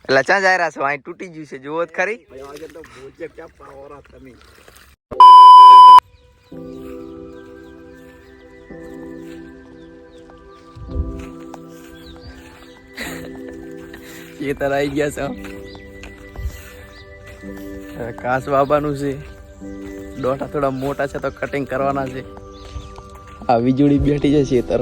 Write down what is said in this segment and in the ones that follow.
એટલે ચા જાય રહ્યા છો? અહીં તૂટી ગયું છે, જુઓ જ ખરી. ખેતર આવી ગયા છે. કાસ બાબાનું છે. દોઢા થોડા મોટા છે તો કટિંગ કરવાના છે. આ વીજળી બેઠી છે ખેતર,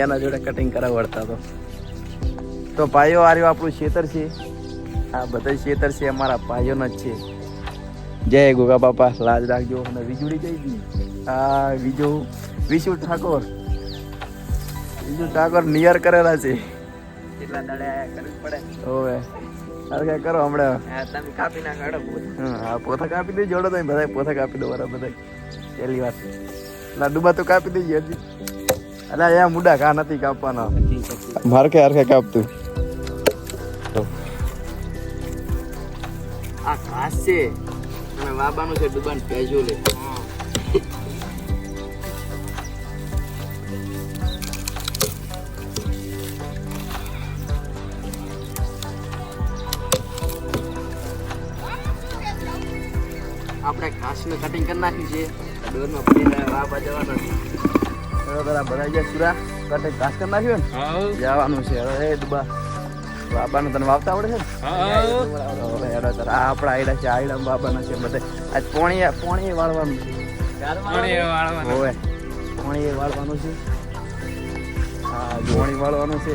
એના જોડે કટિંગ કરાવડતા તો ભાઈઓ આર્યું આપણું ખેતર છે. આ બધા ખેતર છે અમારા ભાઈઓના જ છે. જય ગોગા બાપા, લાજ રાખજો. અને વીજળી કઈ ગઈ. આ વિશુ ઠાકોર નિયર કરેલા છે. કેટલા દાડે કરવી પડે. હોવે અરે કરો હમણાં તમે કાપી નાખો. હા પોથા કાપી દઈ જોડો તો બધા પોથા કાપી દો બરાબર બધા. પહેલી વાત લાડુબા તો કાપી દઈએ હજી. અલા અહીંયા મુડા ઘા નથી કાપવાના. મારખે હરખે કાપતું. આ ઘાસ છે અને વાબાનું છે ડુબાન ભેજો લે. આપણે ઘાસને કટિંગ કરી નાખ્યું છે. ડોરમાં પડીને વાબા જવાના છે. બધા ગયા સુરા કટિંગ ઘાસ કરી નાખ્યું ને જવાનું છે. હવે ડુબા બાબાને તને વાવતા આવડે છે ને? આપણા આયડા છે, આયડા બાબાના છે બધા. આજ પોણી વાળવાનું છે. પોણી વાળવાનું છે. હા જોણી વાળવાનું છે.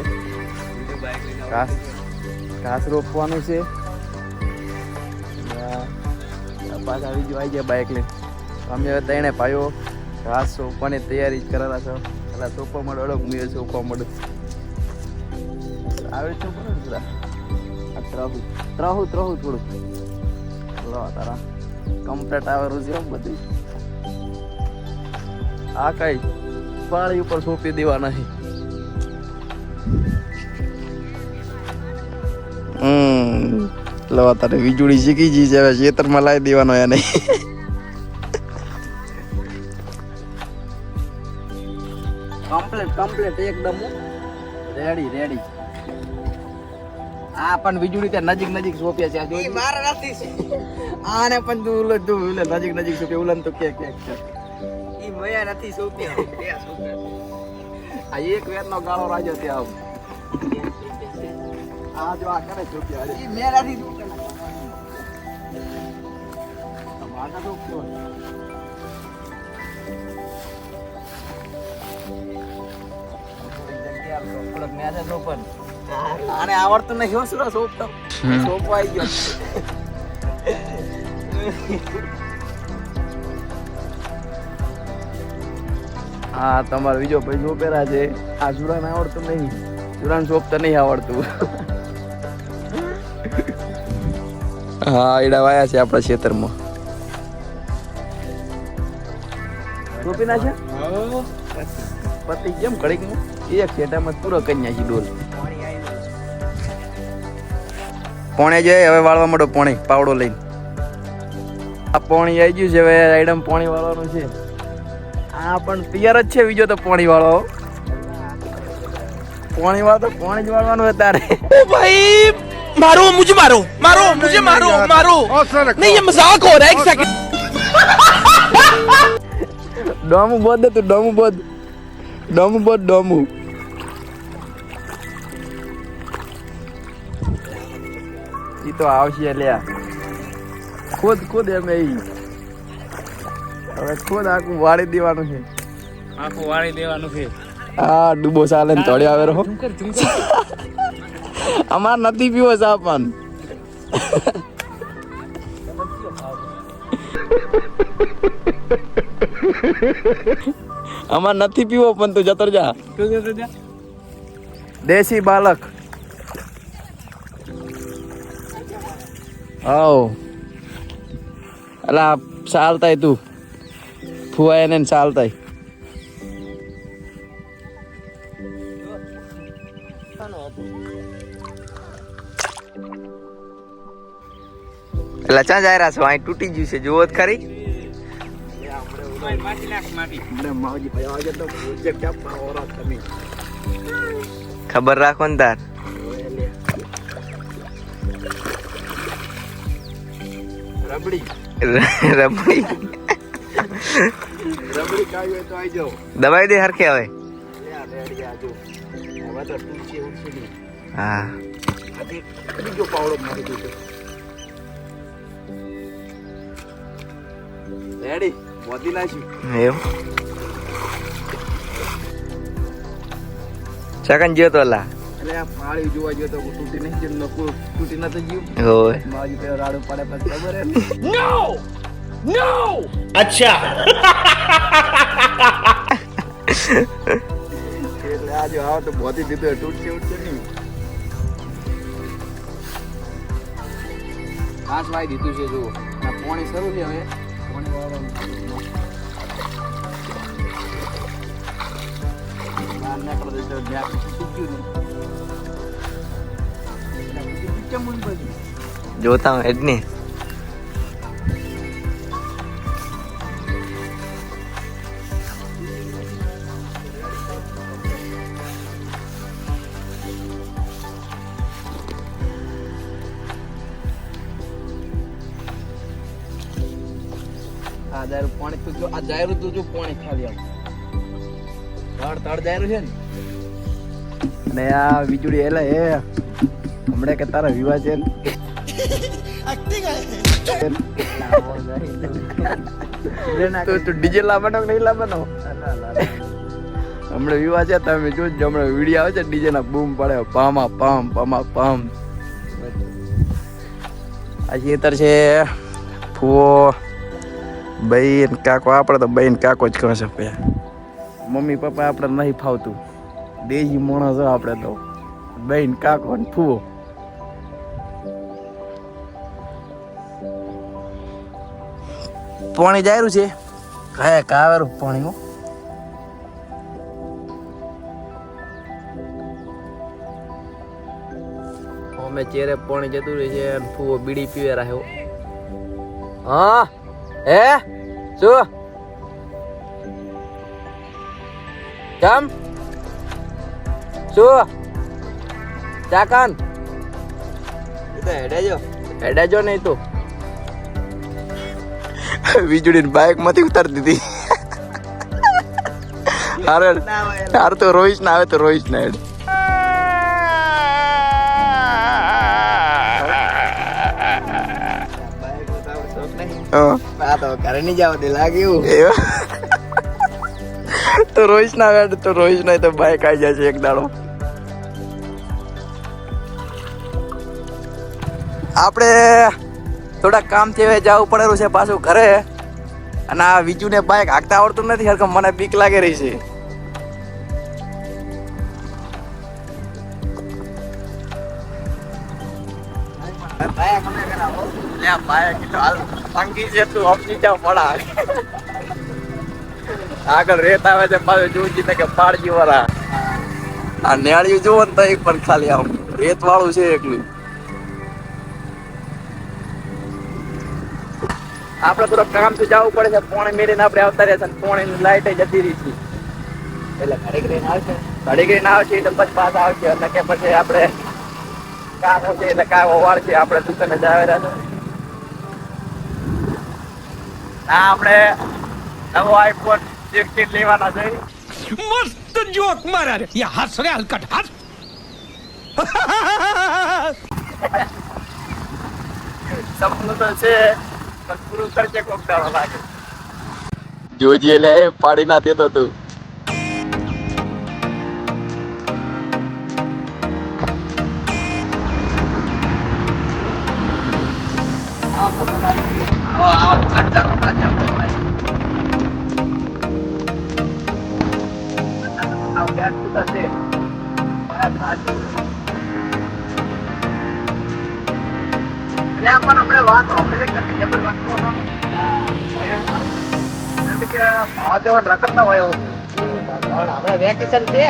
ઘાસ રોપવાનું છે. પાછા આવી ગયા બાઇક લઈને. અમે હવે ત્રણે ભાઈઓ ઘાસ સોંપવાની તૈયારી કરેલા છો. એટલે સોંપવા મળે અડગ મેળ સોંપવા મળે આવે છે. ત્રહું થોડું લો તારા કમ્પ્લેટ આવેલું છે બધું. આ કઈ પાળી ઉપર સોંપી દેવાના છે. લો તારે વીજળી શીખી જઈ છે. હવે ખેતરમાં લાવી દેવાનો એને. કમ્પ્લેટ એકદમ રેડી. આ પણ વીજળી ત્યાં નજીક સોંપ્યા છે. મારા નથી આને પણ તું નજીક સોંપ્યા. ઉલન તો કે ઈ મયા નથી સોંપ્યા. આ એક વેરનો ગાળો રાજો ત્યાં આ જો આ કરે સોંપ્યા. ઈ મેરા થી માટા તો થોડોક મેસે તો પણ આને આવડતું નહીં. શું સોંપતો સોંપવાઈ ગયો. હા તમારો બીજો ભાઈ સોંપેલા છે. આ સુરાને આવડતું નહીં. સુરાને સોંપતા નહીં આવડતું. હા એડા વાયા છે આપણા ખેતરમાં. સોંપી નાખ્યા પતિ કેમ ઘડીકમાં એક ખેટામાં પૂરો કરી નાખી ડોલ. પોણે જાય હવે વાળવા માંડો. પોણે પાવડો લઈને આ પોણી આવી ગયું છે. હવે આઈટમ પોણી વાળવાનું છે. આ પણ તૈયાર જ છે. બીજો તો પોણી વાળો પોણી જ વાળવાનું હોય તારે. भाई मारो मुझे मारो नहीं ये मजाक हो रहा है. एक सेकंड ડોમું બોધ દે તું. ડોમું બોધ. ઈ તો આવશે લ્યા. ખુદ એમ હવે ખુદ આખું વાળી દેવાનું છે. હા ડૂબો ચાલે ને તળે આવે રહો. અમાર નથી પીવો ચા પણ. અમાર નથી પીવો પણ તું જતો જા. દેશી બાલક. હાઉ અલા ચાલતાય તું ફુવાય ને ચાલતાય. એટલે ચા જાય રહ્યા છો? અહીં તૂટી ગયું છે, જુઓ જ ખરી. ખબર રાખો ને તાર. રબડી રબડી રબડી ખાવી હોય તો આવી જાઓ. દબાઈ દે હરખે હવે. રેડી આજો. હવે તો ટૂંકી ઉઠી ગઈ. હા આજે બીજો પાવડો મારી દીધો. રેડી મોતી નાખ્યું. એવું શકન જ્યો તો લા એટલે આ પાળી જોવા ગયો તો તૂટી નહીં જેમ નકુ તૂટી નતો ગયું. હોય માજી પેલો રાડો પડે પછી ખબર હે ને? अच्छा એટલે આજો આવો તો મોતી દીધો તૂટશે ઉઠશે નહીં. ઘાસ વાઈ દીધું છે જુઓ. આ પાણી શરૂ છે હવે. પાણી વાળવાનું. આ નાખો તો ન્યા તૂટ્યું નહીં. કેમ મુન બધી જોતા હું હેડ ને આ જાયરું પાણી તો જો આ જાયરું તો જો પાણી ખાલી આમ તળ જાયરું છે ને આ વીજળી એલા એ હમણે કે તારા વિવાહ છે તો તું ડીજે લાવવાનો કે નહીં લાવવાનો હમણે વિવાહ છે તમે જોજો હમણે વિડીયો આવે છે ડીજે ના બૂમ પડે પામા પામ પામા પામ આ ખેતર છે ફૂવો બહેન કાકો આપણે તો બહેન કાકો જ કહે છે ભાઈ મમ્મી પપ્પા આપણે નહીં ફાવતું દેજી માણસ આપણે તો બહેન કાકો ને ફૂવો પાણી જાયરું છે કયા કાવેરું પાણી હો અમે ચેરે પાણી જતું રહે છે અને ફૂવો બીડી પીવે રહ્યો હા હે શું કેમ શું ચાકન હેડેજો નહીં તું વીજળી બાઇક માંથી ઉતારી દીધી હાર તો રોહિશ ના આવે તો રોહિશ ના હેડ તો ઘરે નહીં જાવ દે લાગ્યું તો રોહિશ ના હેડ તો રોહિશ નહીં તો બાઇક આવી જશે એક દાડો આપણે થોડા કામથી હવે જવું પડેલું છે પાછું ઘરે અને આ વીજુને બાઇક હાંકતા આવડતું નથી હરકમ મને બીક લાગી રહી છે આગળ રેત આવે છે પાછું જોજી કે પાડજી વાળા આ નેળિયું જુઓ ને તો એક પણ ખાલી આમ રેત વાળું છે એકલું આપણે થોડું કામ થી જવું પડે છે પોણે મેળીને આપણે આવતા રહ્યા છે પોણી લાઈટ જતી રહી છે એટલે ઘડી કરીને આવશે એટલે પછી પાછા આવશે એટલે કે પછી આપણે કામ છે એટલે કામ વાળ છે આપણે દુકાને જ આવેલા છે આપણે નવો આઈફોન 16 લેવાના છે मस्त जोक मारा रे ये हंस रे हलकट हंस સપનું તો છે પણ પૂરું કરશે કોક દાડો લાગે જોજે લે પાડી ના દેતો તું વેકેશન છે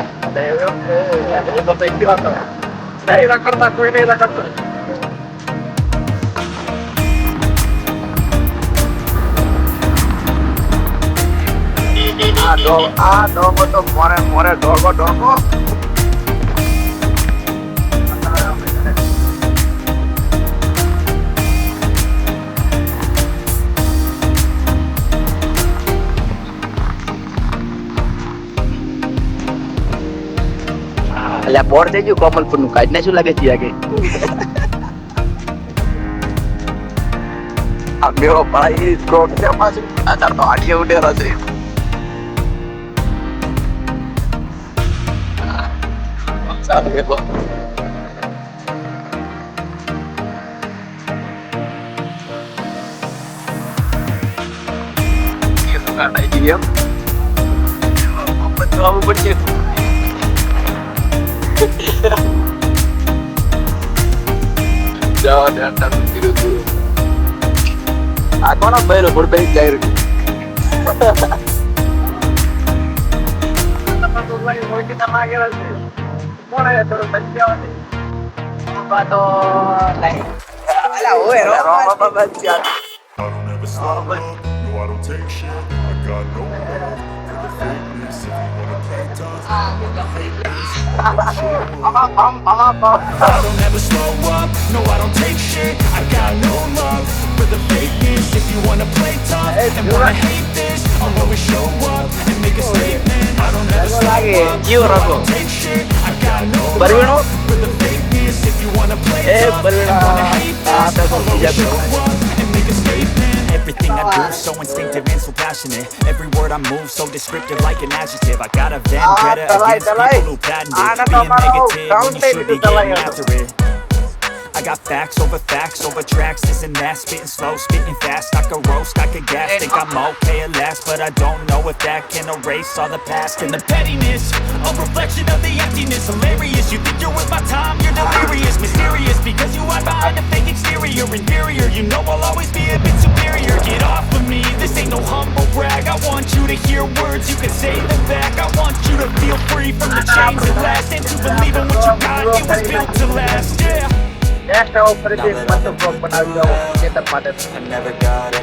રખડતા કોઈ નહીં રખડતો આ ડોગો તો મોરે ડોગો અલ્યા બોર્ડ થઈ ગયું કોમલપુર નું કાઢને શું લાગે છે આગે આ મેળો પડાઈ સ્કોટ છે પાછું આ તો આડીએ ઉડેરો છે ચાલો મેળો કાઢાઈ ગઈ એમ બધું આવવું પડશે જવા દે આટલા કીધું તું આ કોનો બૈરો ફોડ બેસી જાય રહ્યું I don't ever stop up, no I don't take shit. I got no love for the fakeness. If you wanna play tough, I'm gonna hate this. I don't ever slow up, no I don't take shit. I got no love for the fakeness. If you wanna play tough and wanna hate this, I'll always show up and make a statement. I don't ever slow up, no I don't take shit. I got no love for the fakeness. If you wanna play tough and wanna hate this, I'll always show up and make a statement. Everything I do so instinctive and so passionate. Every word I move so descriptive like an adjective. I got a vendetta against people who patented being negative when you should be getting after it. I got facts over tracks. This and that, spitting slow, spitting fast. I could roast, I could gas. Think I'm okay at last, but I don't know if that can erase all the past and the pettiness. A reflection of the emptiness. Hilarious, you think you're worth my time, you're delirious. Mysterious, because you hide behind a fake exterior. Inferior, you know I'll always be a bit superior. Get off of me, this ain't no humble brag. I want you to hear words, you can say them back. I want you to feel free from the chains at last, and to believe in what you got, it was built to last, yeah. Next offer છે મસ્ત blog બનાવી દો ખેતર માટે I never got